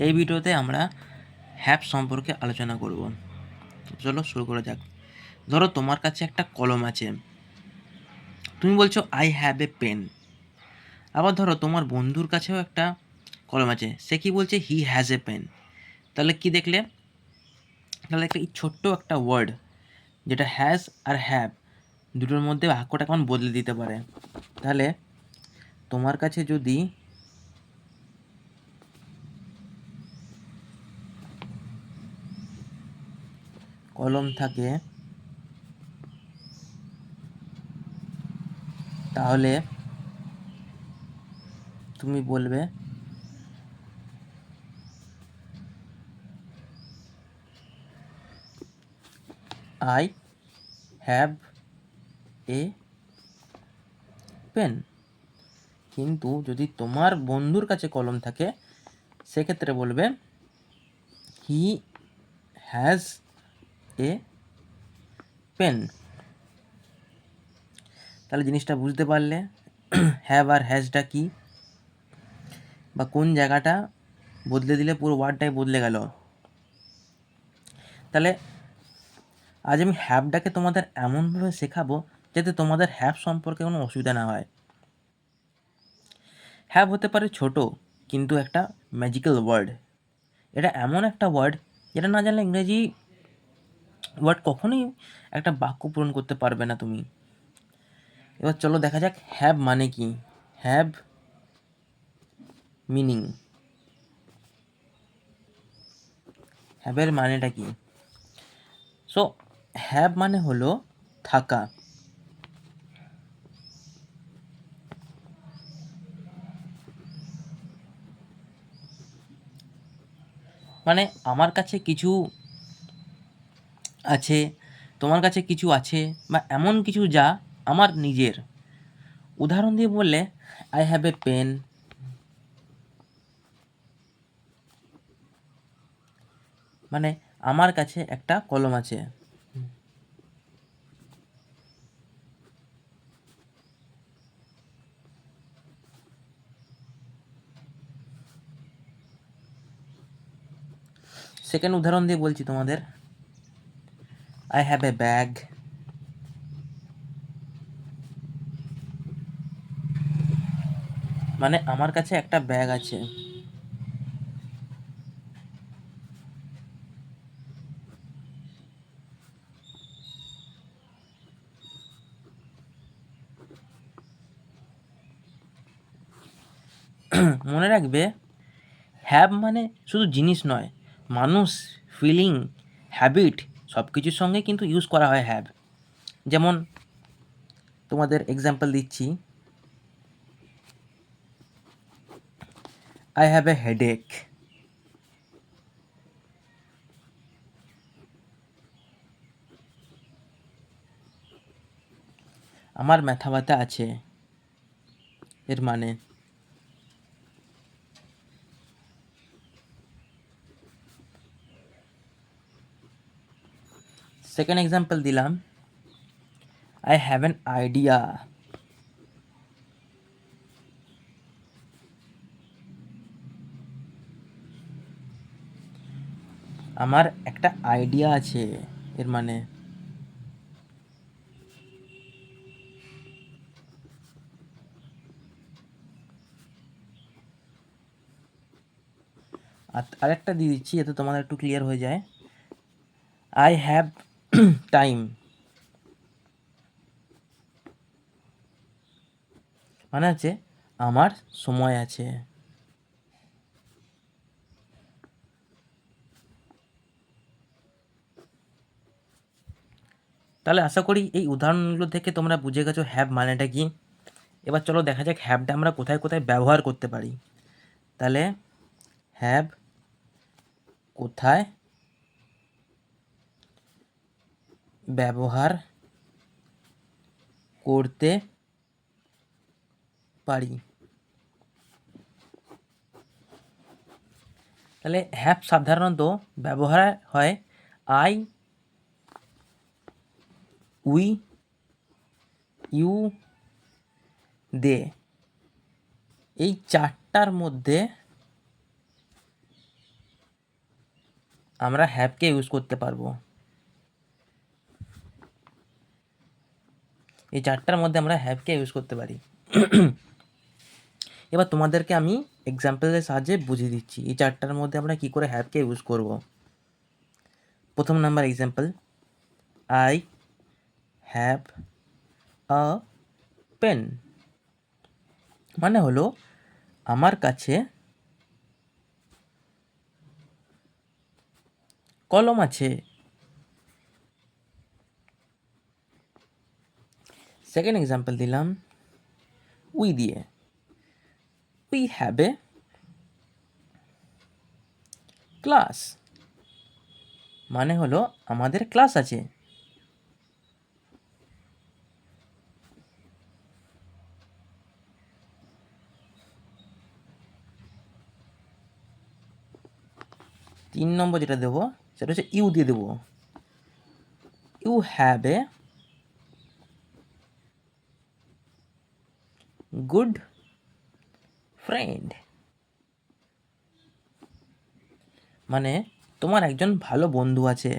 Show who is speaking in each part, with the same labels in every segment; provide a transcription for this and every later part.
Speaker 1: এই ভিডিওতে আমরা হ্যাভ সম্পর্কে আলোচনা করব। চলো শুরু করা যাক। ধরো তোমার কাছে একটা কলম আছে, তুমি বলছো আই হ্যাভ এ পেন। আবার ধরো তোমার বন্ধুর কাছেও একটা কলম আছে, সে কি বলছে হি হ্যাজ এ পেন। তাহলে কি দেখলে? তাহলে একটা এই ছোট্ট একটা ওয়ার্ড, যেটা হ্যাজ আর হ্যাভ দুটোর মধ্যে বাক্যটা কেমন বদলে দিতে পারে। তাহলে তোমার কাছে যদি কলম থাকে তাহলে তুমি বলবে আই হ্যাভ এ পেন। কিন্তু যদি তোমার বন্ধুর কাছে কলম থাকে সেক্ষেত্রে বলবে হি হ্যাজ এ পেন। তাহলে জিনিসটা বুঝতে পারলে হ্যাভ আর হ্যাজটা কি, বা কোন জায়গাটা বদলে দিলে পুরো ওয়ার্ডটাই বদলে গেল। তাহলে আজ আমি হ্যাভটাকে তোমাদের এমনভাবে শেখাবো যাতে তোমাদের হ্যাভ সম্পর্কে কোনো অসুবিধা না হয়। হ্যাভ হতে পারে ছোট কিন্তু একটা ম্যাজিক্যাল ওয়ার্ড। এটা এমন একটা ওয়ার্ড যেটা না জানলে ইংরেজি ওয়ার্ড কখনোই একটা বাক্য পূরণ করতে পারবে না তুমি। এবার চলো দেখা যাক হ্যাভ মানে কি। হ্যাভ মিনিং, হ্যাভের মানেটা কি? সো হ্যাভ মানে হলো থাকা। মানে আমার কাছে কিছু আছে, তোমার কাছে কিছু আছে, বা এমন কিছু যা আমার নিজের। উদাহরণ দিয়ে বললে আই হ্যাভ এ পেন, মানে আমার কাছে একটা কলম আছে। সেকেন্ড উদাহরণ দিয়ে বলছি তোমাদের, আই হ্যাভ এ ব্যাগ, মানে আমার কাছে একটা ব্যাগ আছে। মনে রাখবে হ্যাভ মানে শুধু জিনিস নয়, মানুষ, ফিলিং, হ্যাবিট সব কিছুর সঙ্গে কিন্তু ইউজ করা হয় হ্যাভ। যেমন তোমাদের এক্সাম্পল দিচ্ছি, আই হ্যাভ এ হেডেক, আমার মাথা ব্যথা আছে এর মানে। সেকেন্ড এক্সাম্পল দিলাম, আই হ্যাভ অ্যান আইডিয়া, আমার একটা আইডিয়া আছে এর মানে। আর আরেকটা দিয়ে দিচ্ছি যাতে তোমাদের একটু ক্লিয়ার হয়ে যায়, আই হ্যাভ টাইম, মানে আছে আমার সময় আছে। তাহলে আশা করি এই উদাহরণগুলো থেকে তোমরা বুঝে গেছো হ্যাভ মানেটা কি। এবার চলো দেখা যাক হ্যাভটা আমরা কোথায় কোথায় ব্যবহার করতে পারি। তাহলে হ্যাভ কোথায় ব্যবহার করতে পারি? তাহলে হ্যাভ সাধারণত ব্যবহার হয় আই, উই, ইউ, দে, এই চারটার মধ্যে আমরা হ্যাভকে ইউজ করতে পারবো। এই চারটার মধ্যে আমরা হ্যাভকে ইউজ করতে পারি। এবার তোমাদেরকে আমি এক্সাম্পলের সাহায্যে বুঝিয়ে দিচ্ছি এই চারটার মধ্যে আমরা কি করে হ্যাভকে ইউজ করব। প্রথম number example, I have a pen, মানে হলো আমার কাছে কলম আছে। সেকেন্ড এক্সাম্পল দিলাম উই দিয়ে, উই হ্যাভ এ ক্লাস, মানে হলো আমাদের ক্লাস আছে। তিন নম্বর যেটা দেবো সেটা হচ্ছে ইউ দিয়ে দেবো, you have a good friend, মানে তোমার একজন ভালো বন্ধু আছে।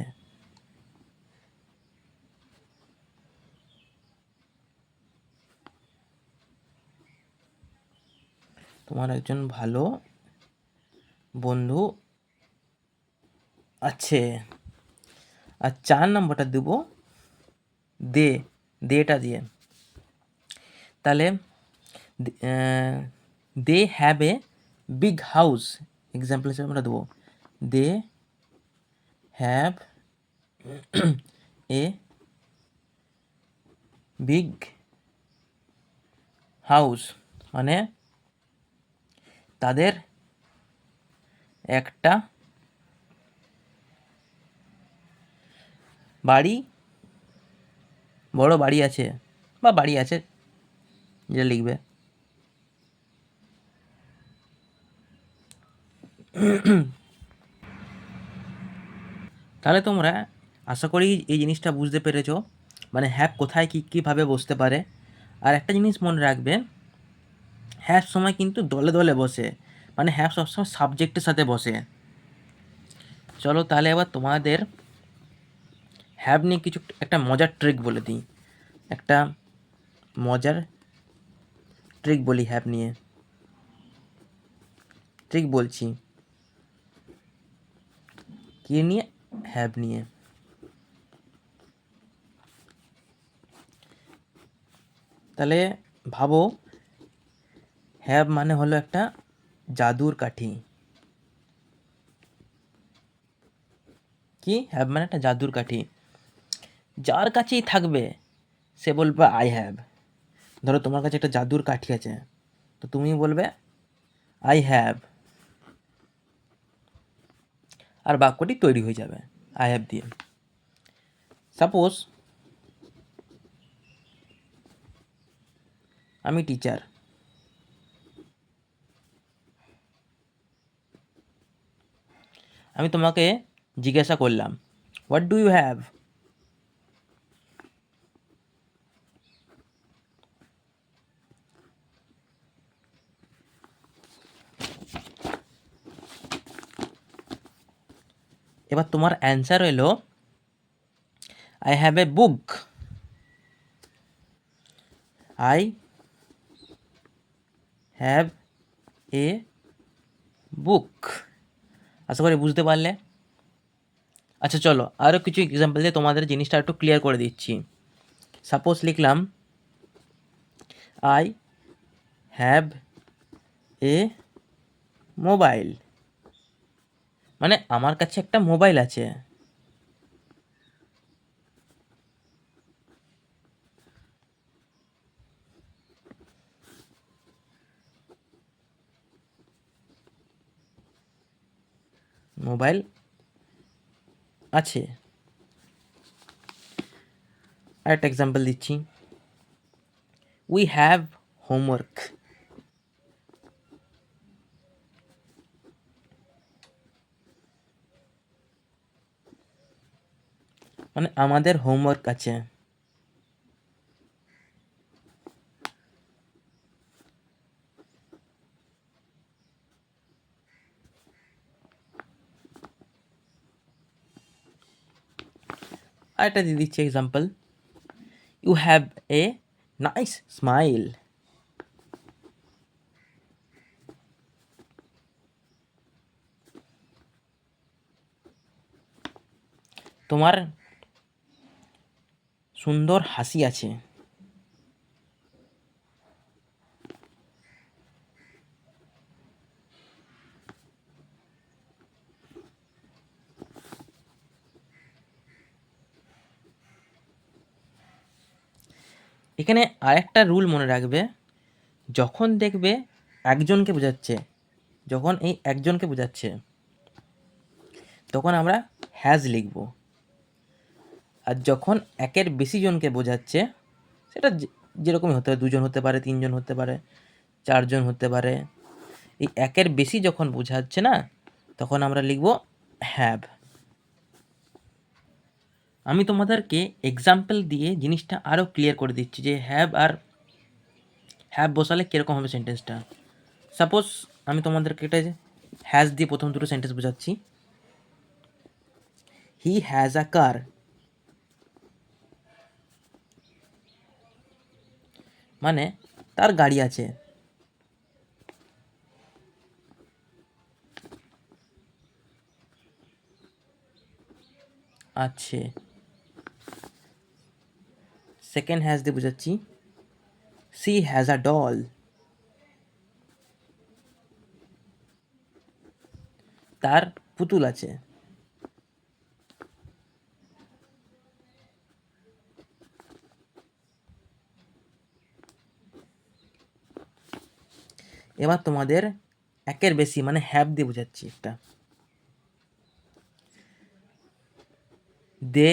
Speaker 1: তোমার একজন ভালো বন্ধু আছে। আর চার নম্বরটা দেবো দে, দেটা দিয়ে, তাহলে they have a big house, example হিসেবে আমরা দেবো they have a big house, মানে তাদের একটা বাড়ি, বড় বাড়ি আছে বা বাড়ি আছে যেটা লিখবে। তাহলে তোমরা আশা করি এই জিনিসটা বুঝতে পেরেছো, মানে হ্যাভ কোথায় কীভাবে বসতে পারে। আর একটা জিনিস মনে রাখবে, হ্যাভ সময় কিন্তু দলে দলে বসে, মানে হ্যাভ সবসময় সাবজেক্টের সাথে বসে। চলো তাহলে এবার তোমাদের হ্যাভ নিয়ে কিছু একটা মজার ট্রিক বলে দিই, একটা মজার ট্রিক বলি হ্যাভ নিয়ে। ট্রিক বলছি কি নিয়ে, হ্যাভ নিয়ে। তাহলে ভাবো হ্যাভ মানে হলো একটা জাদুর কাঠি। কি, হ্যাভ মানে একটা জাদুর কাঠি, যার কাছেই থাকবে সে বলবে আই হ্যাভ। ধরো তোমার কাছে একটা জাদুর কাঠি আছে, তো তুমি বলবে আই হ্যাভ, আর বাক্যটি তৈরি হয়ে যাবে আই হ্যাভ দিয়ে। সাপোজ আমি টিচার, আমি তোমাকে জিজ্ঞাসা করলাম হোয়াট ডু ইউ হ্যাভ, এবার তোমার অ্যান্সার এলো I have a book, I have a book. আশা করি বুঝতে পারলে। আচ্ছা চলো আরও কিছু এক্সাম্পল দিয়ে তোমাদের জিনিসটা একটু ক্লিয়ার করে দিচ্ছি। সাপোজ লিখলাম আই হ্যাভ এ মোবাইল, মানে আমার কাছে একটা মোবাইল আছে। মোবাইল আছে। আরেকটা এক্সাম্পল দিচ্ছি, উই হ্যাভ হোমওয়ার্ক, মানে আমাদের হোমওয়ার্ক আছে। আর একটা দিয়ে দিচ্ছি example, you have a nice smile. তোমার সুন্দর হাসি আছে। এখানে আরেকটা রুল মনে রাখবে, যখন দেখবে একজনকে বোঝাচ্ছে, যখন এই একজনকে বোঝাচ্ছে তখন আমরা হ্যাজ লিখব। আর যখন একের বেশি জনকে বোঝাচ্ছে, সেটা যেরকমই হতে পারে, 2 জন হতে পারে, 3 জন হতে পারে, 4 জন হতে পারে, এই একের বেশি যখন বোঝাচ্ছে না, তখন আমরা লিখব হ্যাভ। আমি তোমাদেরকে এক্সাম্পল দিয়ে জিনিসটা আরও ক্লিয়ার করে দিচ্ছি যে হ্যাভ আর হ্যাভ বসালে কীরকম হবে সেন্টেন্সটা। সাপোজ আমি তোমাদেরকে এটা হ্যাজ দিয়ে প্রথম দুটো সেন্টেন্স বোঝাচ্ছি। হি হ্যাজ আ কার, মানে তার গাড়ি আছে। আছে। সেকেন্ড হ্যাজ দিয়ে বোঝাচ্ছি, সি হ্যাজ আ ডল, তার পুতুল আছে। এবার তোমাদের একের বেশি মানে হ্যাভ দিয়ে বোঝাচ্ছি একটা, দে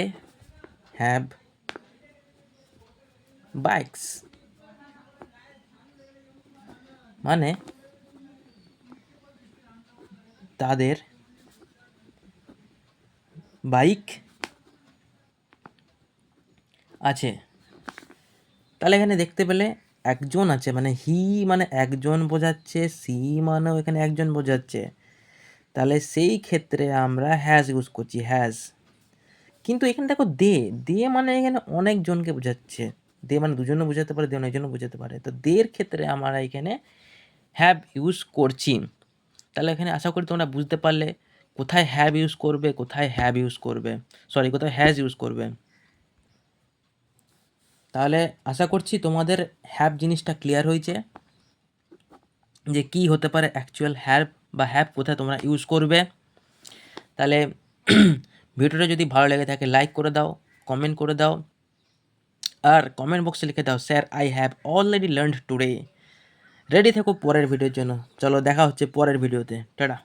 Speaker 1: হ্যাভ বাইকস, মানে তাদের বাইক আছে। তাহলে এখানে দেখতে পেলে একজন আছে, মানে হি মানে একজন বোঝাচ্ছে, সি মানেও এখানে একজন বোঝাচ্ছে, তাহলে সেই ক্ষেত্রে আমরা হ্যাজ ইউজ করছি, হ্যাজ। কিন্তু এখানে দেখো দে, দে মানে এখানে অনেকজনকে বোঝাচ্ছে, দে মানে দুজনে বোঝাতে পারে, দে অনেকজনও বোঝাতে পারে, তো দের ক্ষেত্রে আমরা এখানে হ্যাভ ইউজ করছি। তাহলে এখানে আশা করি তোমরা বুঝতে পারলে কোথায় হ্যাভ ইউজ করবে, কোথায় হ্যাভ ইউজ করবে, সরি কোথায় হ্যাজ ইউজ করবে। তাহলে আশা করছি তোমাদের হ্যাভ জিনিসটা ক্লিয়ার হয়েছে, যে কি হতে পারে অ্যাকচুয়াল হ্যাভ বা হ্যাভ কোথায় তোমরা ইউজ করবে। তাহলে ভিডিওটা যদি ভালো লেগে থাকে লাইক করে দাও, কমেন্ট করে দাও, আর কমেন্ট বক্সে লিখে দাও sir I have already learned today. Ready থেকো পরের ভিডিওর জন্য। চলো দেখা হচ্ছে পরের ভিডিওতে, টাটা।